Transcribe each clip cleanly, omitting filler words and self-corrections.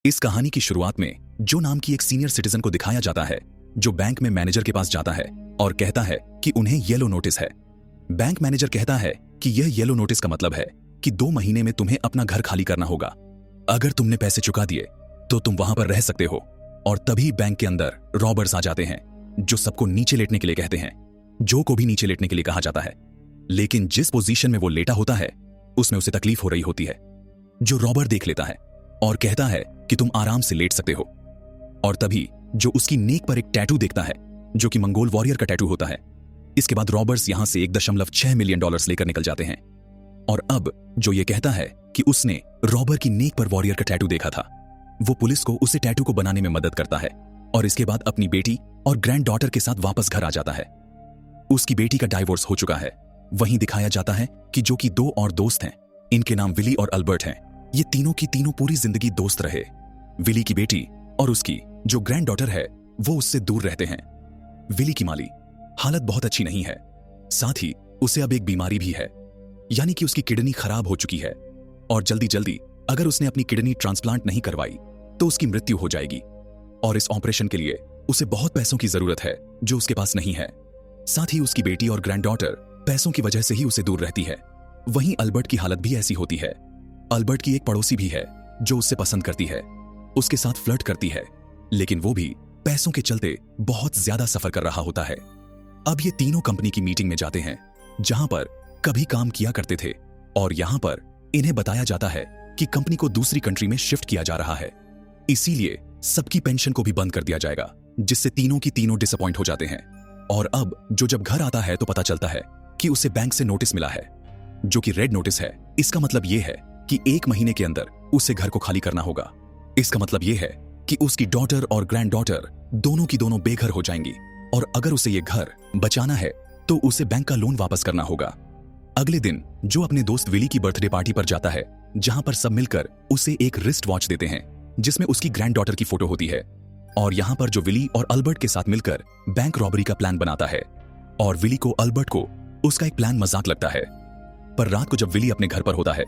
इस कहानी की शुरुआत में जो नाम की एक सीनियर सिटीजन को दिखाया जाता है जो बैंक में मैनेजर के पास जाता है और कहता है कि उन्हें येलो नोटिस है। बैंक मैनेजर कहता है कि यह येलो नोटिस का मतलब है कि 2 महीने में तुम्हें अपना घर खाली करना होगा। अगर तुमने पैसे चुका दिए तो तुम वहां पर रह सकते हो। और तभी बैंक के अंदर रॉबर्स आ जाते हैं जो सबको नीचे लेटने के लिए कहते हैं। जो को भी नीचे लेटने के लिए कहा जाता है, लेकिन जिस पोजीशन में वो लेटा होता है उसमें उसे तकलीफ हो रही होती है। जो रॉबर देख लेता है और कहता है कि तुम आराम से लेट सकते हो। और तभी जो उसकी नेक पर एक टैटू देखता है जो कि मंगोल वॉरियर का टैटू होता है। इसके बाद रॉबर्स यहां से $1.6 मिलियन लेकर निकल जाते हैं। और अब जो ये कहता है कि उसने रॉबर की नेक पर वॉरियर का टैटू देखा था, वो पुलिस को उसे टैटू को बनाने में मदद करता है और इसके बाद अपनी बेटी और ग्रैंड डॉटर के साथ वापस घर आ जाता है। उसकी बेटी का डाइवोर्स हो चुका है। वहीं दिखाया जाता है कि जो कि 2 और दोस्त हैं, इनके नाम विली और अल्बर्ट हैं। ये तीनों की तीनों पूरी जिंदगी दोस्त रहे। विली की बेटी और उसकी जो ग्रैंड डॉटर है वो उससे दूर रहते हैं। विली की माली हालत बहुत अच्छी नहीं है, साथ ही उसे अब एक बीमारी भी है, यानी कि उसकी किडनी खराब हो चुकी है और जल्दी जल्दी अगर उसने अपनी किडनी ट्रांसप्लांट नहीं करवाई तो उसकी मृत्यु हो जाएगी। और इस ऑपरेशन के लिए उसे बहुत पैसों की जरूरत है जो उसके पास नहीं है। साथ ही उसकी बेटी और ग्रैंड डॉटर पैसों की वजह से ही उसे दूर रहती है। वहीं अल्बर्ट की हालत भी ऐसी होती है। अल्बर्ट की एक पड़ोसी भी है जो उससे पसंद करती है, उसके साथ फ्लर्ट करती है, लेकिन वो भी पैसों के चलते बहुत ज्यादा सफर कर रहा होता है। अब ये तीनों कंपनी की मीटिंग में जाते हैं जहां पर कभी काम किया करते थे और यहां पर इन्हें बताया जाता है कि कंपनी को दूसरी कंट्री में शिफ्ट किया जा रहा है, इसीलिए सबकी पेंशन को भी बंद कर दिया जाएगा, जिससे तीनों की तीनों डिसअपॉइंट हो जाते हैं। और अब जो जब घर आता है तो पता चलता है कि उसे बैंक से नोटिस मिला है जो कि रेड नोटिस है। इसका मतलब यह है कि 1 महीने के अंदर उसे घर को खाली करना होगा। इसका मतलब यह है कि उसकी डॉटर और ग्रैंड डॉटर दोनों की दोनों बेघर हो जाएंगी और अगर उसे ये घर बचाना है तो उसे बैंक का लोन वापस करना होगा। अगले दिन जो अपने दोस्त विली की बर्थडे पार्टी पर जाता है जहां पर सब मिलकर उसे एक रिस्ट वॉच देते हैं जिसमें उसकी ग्रैंड डॉटर की फोटो होती है। और यहां पर जो विली और अल्बर्ट के साथ मिलकर बैंक रॉबरी का प्लान बनाता है और विली को अल्बर्ट को उसका एक प्लान मजाक लगता है। पर रात को जब विली अपने घर पर होता है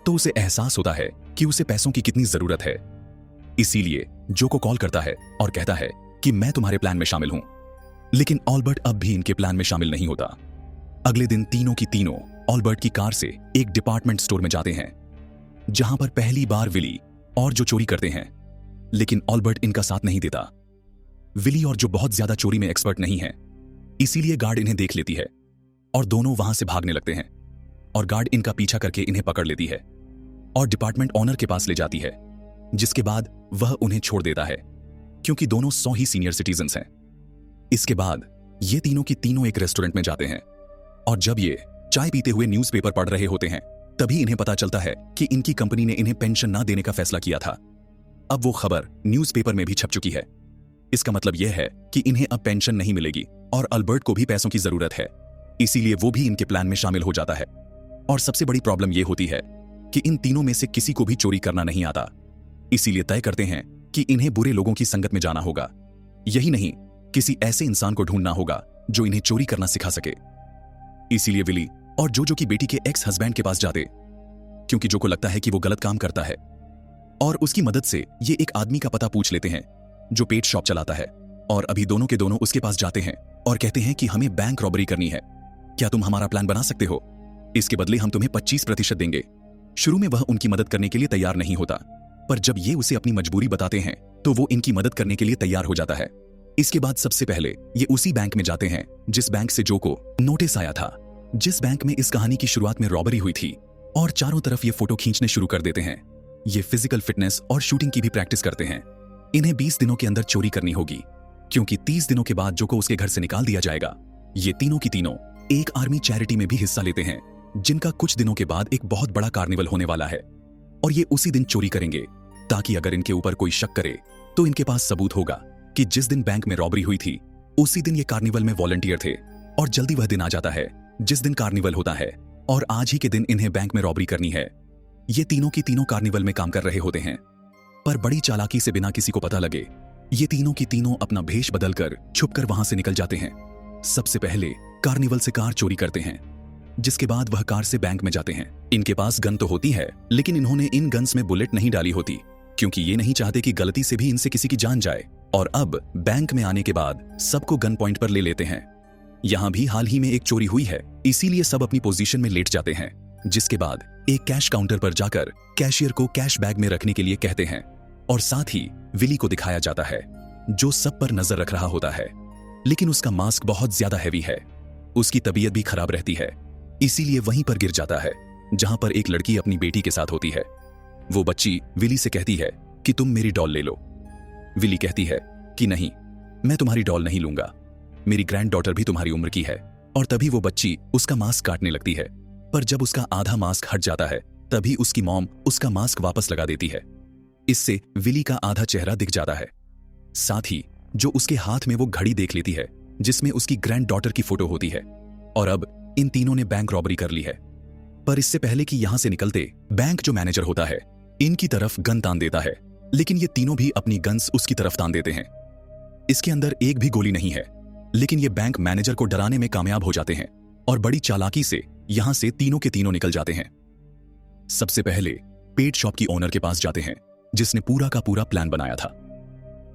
तो उसे एहसास होता है कि उसे पैसों की कितनी जरूरत है। इसीलिए जो को कॉल करता है और कहता है कि मैं तुम्हारे प्लान में शामिल हूं। लेकिन अल्बर्ट अब भी इनके प्लान में शामिल नहीं होता। अगले दिन तीनों की तीनों अल्बर्ट की कार से एक डिपार्टमेंट स्टोर में जाते हैं जहां पर पहली बार विली और जो चोरी करते हैं, लेकिन अल्बर्ट इनका साथ नहीं देता। विली और जो बहुत ज्यादा चोरी में एक्सपर्ट नहीं है, इसीलिए गार्ड इन्हें देख लेती है और दोनों वहां से भागने लगते हैं और गार्ड इनका पीछा करके इन्हें पकड़ लेती है और डिपार्टमेंट ऑनर के पास ले जाती है, जिसके बाद वह उन्हें छोड़ देता है क्योंकि दोनों 100 ही सीनियर सिटीजन्स हैं। इसके बाद ये तीनों की तीनों एक रेस्टोरेंट में जाते हैं और जब ये चाय पीते हुए न्यूज़पेपर पढ़ रहे होते हैं तभी इन्हें पता चलता है कि इनकी कंपनी ने इन्हें पेंशन ना देने का फैसला किया था। अब वो खबर न्यूज़पेपर में भी छप चुकी है। इसका मतलब यह है कि इन्हें अब पेंशन नहीं मिलेगी और अल्बर्ट को भी पैसों की जरूरत है, इसीलिए वो भी इनके प्लान में शामिल हो जाता है। और सबसे बड़ी प्रॉब्लम यह होती है कि इन तीनों में से किसी को भी चोरी करना नहीं आता, इसीलिए तय करते हैं कि इन्हें बुरे लोगों की संगत में जाना होगा। यही नहीं, किसी ऐसे इंसान को ढूंढना होगा जो इन्हें चोरी करना सिखा सके। इसीलिए विली और जो की बेटी के एक्स हस्बैंड के पास जाते, क्योंकि जो को लगता है कि वो गलत काम करता है, और उसकी मदद से ये एक आदमी का पता पूछ लेते हैं जो पेट शॉप चलाता है। और अभी दोनों के दोनों उसके पास जाते हैं और कहते हैं कि हमें बैंक रॉबरी करनी है, क्या तुम हमारा प्लान बना सकते हो? इसके बदले हम तुम्हें 25% देंगे। शुरू में वह उनकी मदद करने के लिए तैयार नहीं होता, पर जब ये उसे अपनी मजबूरी बताते हैं तो वो इनकी मदद करने के लिए तैयार हो जाता है। इसके बाद सबसे पहले ये उसी बैंक में जाते हैं जिस बैंक से जो को नोटिस आया था, जिस बैंक में इस कहानी की शुरुआत में रॉबरी हुई थी, और चारों तरफ ये फोटो खींचने शुरू कर देते हैं। ये फिजिकल फिटनेस और शूटिंग की भी प्रैक्टिस करते हैं। इन्हें 20 दिनों के अंदर चोरी करनी होगी क्योंकि 30 दिनों के बाद जो को उसके घर से निकाल दिया जाएगा। ये तीनों की तीनों एक आर्मी चैरिटी में भी हिस्सा लेते हैं जिनका कुछ दिनों के बाद एक बहुत बड़ा कार्निवल होने वाला है और ये उसी दिन चोरी करेंगे ताकि अगर इनके ऊपर कोई शक करे तो इनके पास सबूत होगा कि जिस दिन बैंक में रॉबरी हुई थी उसी दिन ये कार्निवल में वॉलंटियर थे। और जल्दी वह दिन आ जाता है जिस दिन कार्निवल होता है और आज ही के दिन इन्हें बैंक में रॉबरी करनी है। ये तीनों की तीनों कार्निवल में काम कर रहे होते हैं, पर बड़ी चालाकी से बिना किसी को पता लगे ये तीनों की तीनों अपना भेष बदलकर छुपकर वहां से निकल जाते हैं। सबसे पहले कार्निवल से कार चोरी करते हैं, जिसके बाद वह कार से बैंक में जाते हैं। इनके पास गन तो होती है, लेकिन इन्होंने इन गन्स में बुलेट नहीं डाली होती क्योंकि ये नहीं चाहते कि गलती से भी इनसे किसी की जान जाए। और अब बैंक में आने के बाद सबको गन पॉइंट पर ले लेते हैं। यहाँ भी हाल ही में एक चोरी हुई है, इसीलिए सब अपनी पोजीशन में लेट जाते हैं। जिसके बाद एक कैश काउंटर पर जाकर कैशियर को कैश बैग में रखने के लिए कहते हैं और साथ ही विली को दिखाया जाता है जो सब पर नजर रख रहा होता है, लेकिन उसका मास्क बहुत ज्यादा हैवी है। उसकी तबीयत भी खराब रहती है, इसीलिए वहीं पर गिर जाता है जहां पर एक लड़की अपनी बेटी के साथ होती है। वो बच्ची विली से कहती है कि तुम मेरी डॉल ले लो। विली कहती है कि नहीं, मैं तुम्हारी डॉल नहीं लूंगा, मेरी ग्रैंड डॉटर भी तुम्हारी उम्र की है। और तभी वो बच्ची उसका मास्क काटने लगती है, पर जब उसका आधा मास्क हट जाता है तभी उसकी मॉम उसका मास्क वापस लगा देती है। इससे विली का आधा चेहरा दिख जाता है। साथ ही जो उसके हाथ में वो घड़ी देख लेती है जिसमें उसकी ग्रैंड डॉटर की फोटो होती है। और अब इन तीनों ने बैंक रॉबरी कर ली है। पर इससे पहले कि यहां से निकलते बैंक जो मैनेजर होता है इनकी तरफ गन तान देता है, लेकिन ये तीनों भी अपनी गन्स उसकी तरफ तान देते हैं। इसके अंदर एक भी गोली नहीं है, लेकिन ये बैंक मैनेजर को डराने में कामयाब हो जाते हैं और बड़ी चालाकी से यहां से तीनों के तीनों निकल जाते हैं। सबसे पहले पेट शॉप की ओनर के पास जाते हैं जिसने पूरा का पूरा प्लान बनाया था।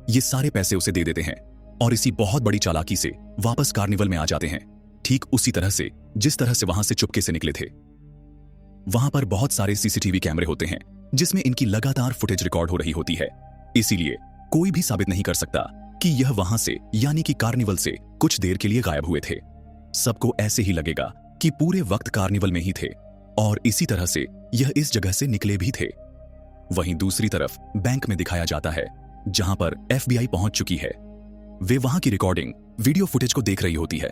ये सारे पैसे उसे दे देते हैं और इसी बहुत बड़ी चालाकी से वापस कार्निवल में आ जाते हैं, ठीक उसी तरह से जिस तरह से वहां से चुपके से निकले थे। वहां पर बहुत सारे सीसीटीवी कैमरे होते हैं जिसमें इनकी लगातार फुटेज रिकॉर्ड हो रही होती है, इसीलिए कोई भी साबित नहीं कर सकता कि यह वहां से यानी कि कार्निवल से कुछ देर के लिए गायब हुए थे। सबको ऐसे ही लगेगा कि पूरे वक्त कार्निवल में ही थे और इसी तरह से यह इस जगह से निकले भी थे। वहीं दूसरी तरफ बैंक में दिखाया जाता है जहां पर FBI पहुंच चुकी है। वे वहां की रिकॉर्डिंग वीडियो फुटेज को देख रही होती है।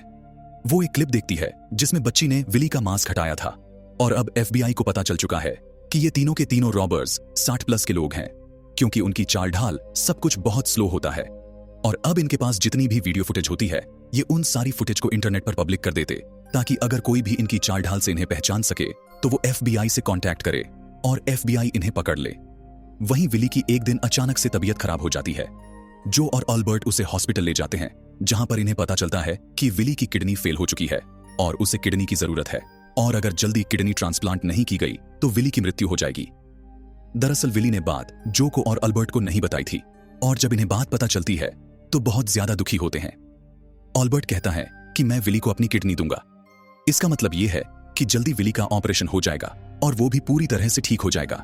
वो एक क्लिप देखती है जिसमें बच्ची ने विली का मास्क हटाया था और अब FBI को पता चल चुका है कि ये तीनों के तीनों रॉबर्स 60+ के लोग हैं, क्योंकि उनकी चाल ढाल सब कुछ बहुत स्लो होता है। और अब इनके पास जितनी भी वीडियो फुटेज होती है ये उन सारी फुटेज को इंटरनेट पर पब्लिक कर देते, ताकि अगर कोई भी इनकी चाल ढाल से इन्हें पहचान सके तो वो FBI से कांटेक्ट करे और FBI इन्हें पकड़ ले। वहीं विली की एक दिन अचानक से तबीयत खराब हो जाती है। जो और अल्बर्ट उसे हॉस्पिटल ले जाते हैं जहां पर इन्हें पता चलता है कि विली की किडनी फेल हो चुकी है और उसे किडनी की जरूरत है, और अगर जल्दी किडनी ट्रांसप्लांट नहीं की गई तो विली की मृत्यु हो जाएगी। दरअसल विली ने बात जो को और अल्बर्ट को नहीं बताई थी, और जब इन्हें बात पता चलती है तो बहुत ज्यादा दुखी होते हैं। अल्बर्ट कहता है कि मैं विली को अपनी किडनी दूंगा। इसका मतलब यह है कि जल्दी विली का ऑपरेशन हो जाएगा और वो भी पूरी तरह से ठीक हो जाएगा।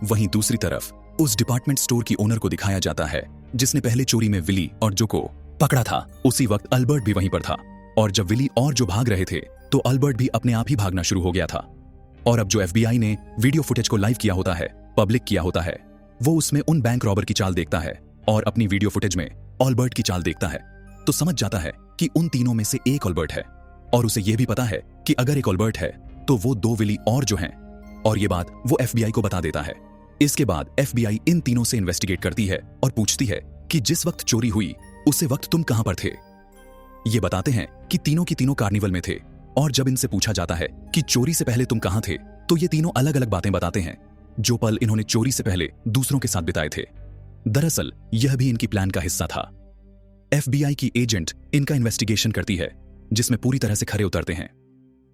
वहीं दूसरी तरफ उस डिपार्टमेंट स्टोर की ओनर को दिखाया जाता है जिसने पहले चोरी में विली और जो को पकड़ा था। उसी वक्त अल्बर्ट भी वहीं पर था, और जब विली और जो भाग रहे थे तो अल्बर्ट भी अपने आप ही भागना शुरू हो गया था। और अब जो FBI ने वीडियो फुटेज को लाइव किया होता है, पब्लिक किया होता है, वो उसमें उन बैंक रॉबर की चाल देखता है और अपनी वीडियो फुटेज में अल्बर्ट की चाल देखता है, तो समझ जाता है कि उन तीनों में से एक अल्बर्ट है। और उसे यह भी पता है कि अगर एक अल्बर्ट है तो वो 2 विली और जो हैं, और ये बात वो FBI को बता देता है। इसके बाद FBI इन तीनों से इन्वेस्टिगेट करती है और पूछती है कि जिस वक्त चोरी हुई उसी वक्त तुम कहां पर थे। ये बताते हैं कि तीनों की तीनों कार्निवल में थे, और जब इनसे पूछा जाता है कि चोरी से पहले तुम कहां थे तो ये तीनों अलग अलग बातें बताते हैं जो पल इन्होंने चोरी से पहले दूसरों के साथ बिताए थे। दरअसल यह भी इनकी प्लान का हिस्सा था। FBI की एजेंट इनका इन्वेस्टिगेशन करती है जिसमें पूरी तरह से खरे उतरते हैं।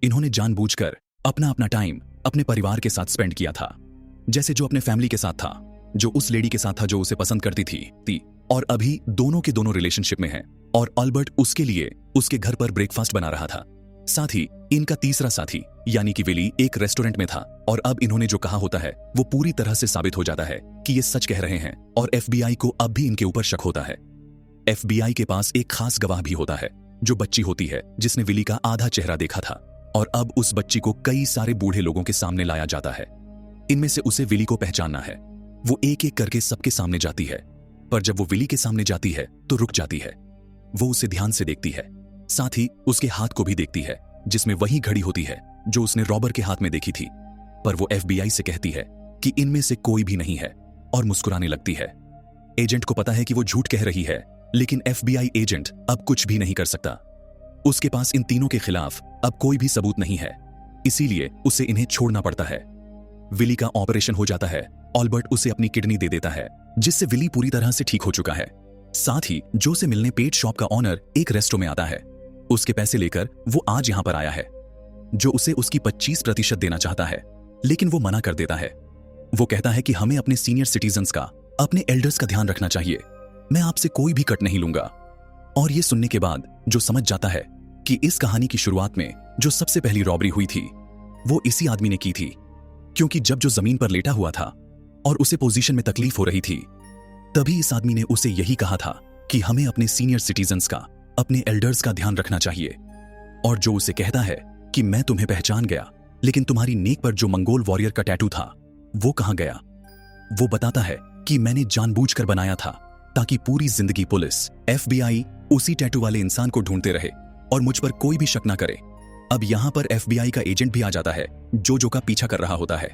इन्होंने जानबूझकर अपना अपना टाइम अपने परिवार के साथ स्पेंड किया था, जैसे जो अपने फैमिली के साथ था, जो उस लेडी के साथ था जो उसे पसंद करती थी और अभी दोनों के दोनों रिलेशनशिप में हैं, और अल्बर्ट उसके लिए उसके घर पर ब्रेकफास्ट बना रहा था। साथ ही इनका तीसरा साथी यानी कि विली एक रेस्टोरेंट में था, और अब इन्होंने जो कहा होता है वो पूरी तरह से साबित हो जाता है कि ये सच कह रहे हैं, और FBI को अब भी इनके ऊपर शक होता है। FBI के पास एक खास गवाह भी होता है जो बच्ची होती है जिसने विली का आधा चेहरा देखा था, और अब उस बच्ची को कई सारे बूढ़े लोगों के सामने लाया जाता है। इनमें से उसे विली को पहचानना है। वो एक एक करके सबके सामने जाती है, पर जब वो विली के सामने जाती है तो रुक जाती है। वो उसे ध्यान से देखती है, साथ ही उसके हाथ को भी देखती है जिसमें वही घड़ी होती है जो उसने रॉबर के हाथ में देखी थी। पर वो FBI से कहती है कि इनमें से कोई भी नहीं है और मुस्कुराने लगती है। एजेंट को पता है कि वो झूठ कह रही है, लेकिन FBI एजेंट अब कुछ भी नहीं कर सकता। उसके पास इन तीनों के खिलाफ अब कोई भी सबूत नहीं है, इसीलिए उसे इन्हें छोड़ना पड़ता है। विली का ऑपरेशन हो जाता है। अल्बर्ट उसे अपनी किडनी दे देता है जिससे विली पूरी तरह से ठीक हो चुका है। साथ ही जो से मिलने पेट शॉप का ऑनर एक रेस्टो में आता है। उसके पैसे लेकर वो आज यहां पर आया है, जो उसे उसकी 25% देना चाहता है, लेकिन वो मना कर देता है। वो कहता है कि हमें अपने सीनियर सिटीजन्स का अपने एल्डर्स का ध्यान रखना चाहिए। मैं आपसे कोई भी कट नहीं लूंगा। और ये सुनने के बाद जो समझ जाता है कि इस कहानी की शुरुआत में जो सबसे पहली रॉबरी हुई थी वो इसी आदमी ने की थी, क्योंकि जब जो जमीन पर लेटा हुआ था और उसे पोजीशन में तकलीफ हो रही थी, तभी इस आदमी ने उसे यही कहा था कि हमें अपने सीनियर सिटीजन्स का, अपने एल्डर्स का ध्यान रखना चाहिए। और जो उसे कहता है कि मैं तुम्हें पहचान गया, लेकिन तुम्हारी नेक पर जो मंगोल वॉरियर का टैटू था वो कहां गया? वो बताता है कि मैंने जानबूझकर बनाया था ताकि पूरी जिंदगी पुलिस, FBI उसी टैटू वाले इंसान को ढूंढते रहे और मुझ पर कोई भी शक ना करे। अब यहां पर FBI का एजेंट भी आ जाता है जो का पीछा कर रहा होता है।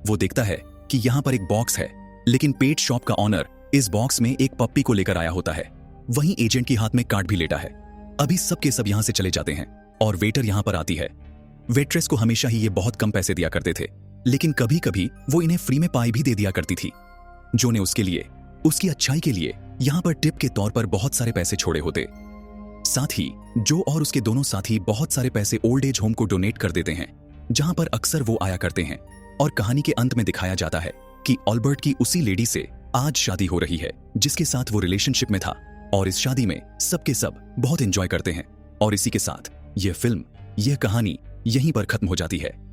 वो देखता है कि यहां पर एक बॉक्स है, लेकिन पेट शॉप का ऑनर इस बॉक्स में एक पप्पी को लेकर आया होता है। वहीं एजेंट के हाथ में कार्ड भी लेटा है। अभी सब के सब यहां से चले जाते हैं और वेटर यहां पर आती है। वेट्रेस को हमेशा ही ये बहुत कम पैसे दिया करते थे, लेकिन कभी कभी वो इन्हें फ्री में पाई भी दे दिया करती थी। जो ने उसके लिए, उसकी अच्छाई के लिए यहां पर टिप के तौर पर बहुत सारे पैसे छोड़े होते। साथ ही जो और उसके दोनों साथी बहुत सारे पैसे ओल्ड एज होम को डोनेट कर देते हैं, जहां पर अक्सर वो आया करते हैं। और कहानी के अंत में दिखाया जाता है कि ऑल्बर्ट की उसी लेडी से आज शादी हो रही है जिसके साथ वो रिलेशनशिप में था, और इस शादी में सबके सब बहुत एंजॉय करते हैं। और इसी के साथ ये फिल्म, यह कहानी यहीं पर खत्म हो जाती है।